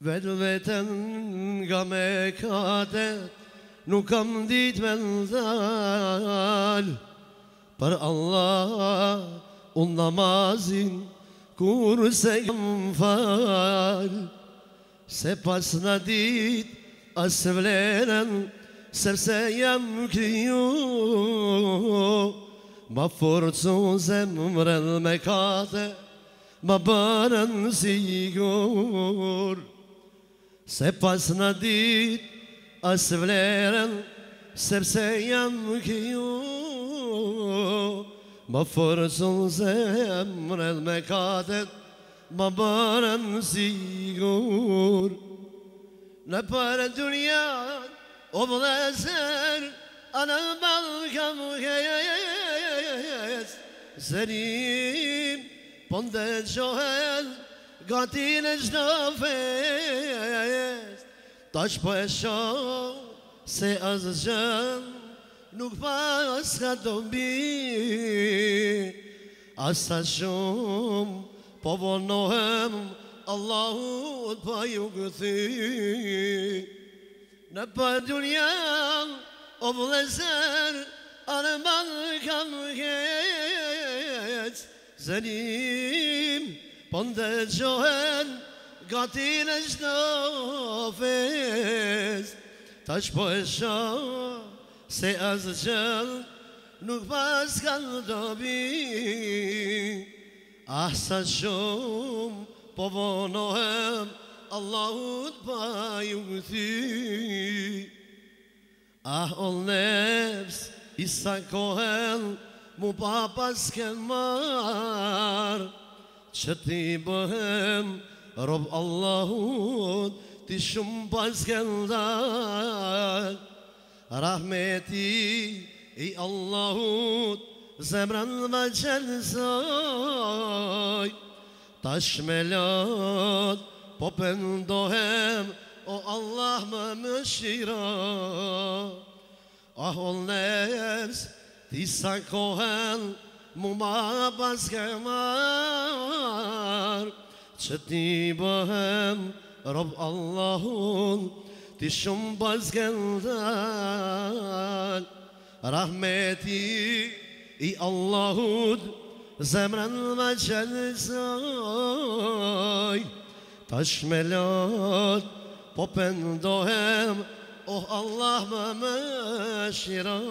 Vetë vetën nga me katet nuk kam dit me ndal. Për Allah unë namazin kur se jam fal. Se pas në dit as vlerën sërse jam kriju. Ma forcu zemrën me kate ma bërën sigur. Se pas në dit as vlerën sepse jam kriju. Ma forcu zemrën me kate ma bërën sigur. Në për dunjan o vëllezër anë balkam hes. Zërim po ndëgjohen gati në çdo fest. Tash po e shoh se asgjë nuk pas ka dobi. Asa shumë po vonohem Allahut pa ju gëthy. Në për dunjan o vëllezër anë balkam hes. Zërim po ndëgjohen gati në çdo fest. Tash po e shoh se asgjë nuk pas ka dobi. Asa shumë po vonohem Allahut pa ju gëthy. O nefs i sa kohen mu pa pas ken mar. Që ti bëhem rob Allahut ti shumë pas ken dar. Rahmeti i Allahut zemrën më qelsoj. Tash me lot po pëndohem o Allah më mëshiro. O nefs ti sa kohen mu ma pas ke mar. Që ti bëhem rob Allahun ti shumë pas ke ndal. Rahmeti i Allahut zemrën më qelsoj. Tash me lot po pëndohem o Allah më mëshiro.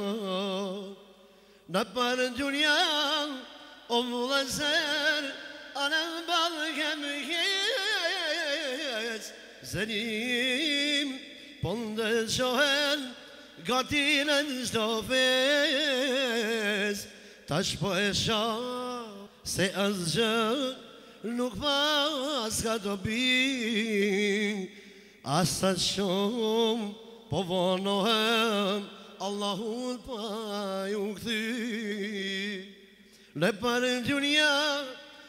Në për dunjan o vëllezër anë balkam hes. Zërim po ndëgjohen gati në çdo fest. Tash po e shoh se asgjë nuk pas ka dobi. Asa shumë po vonohem Allahut pa ju gëthy. Në për dunja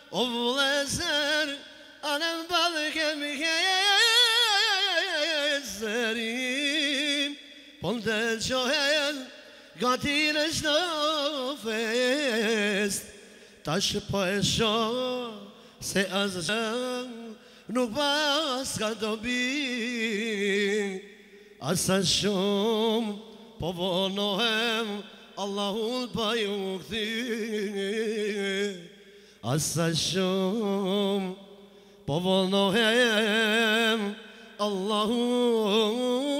o vëllezër anë balkam hes. Zërim po ndëgjohen gati në çdo fest. Tash po e shoh se asgjë nuk pas ka dobi. Asa shumë po vonohem Allahut pa ju gëthy. Asa shumë po vonohem Allahut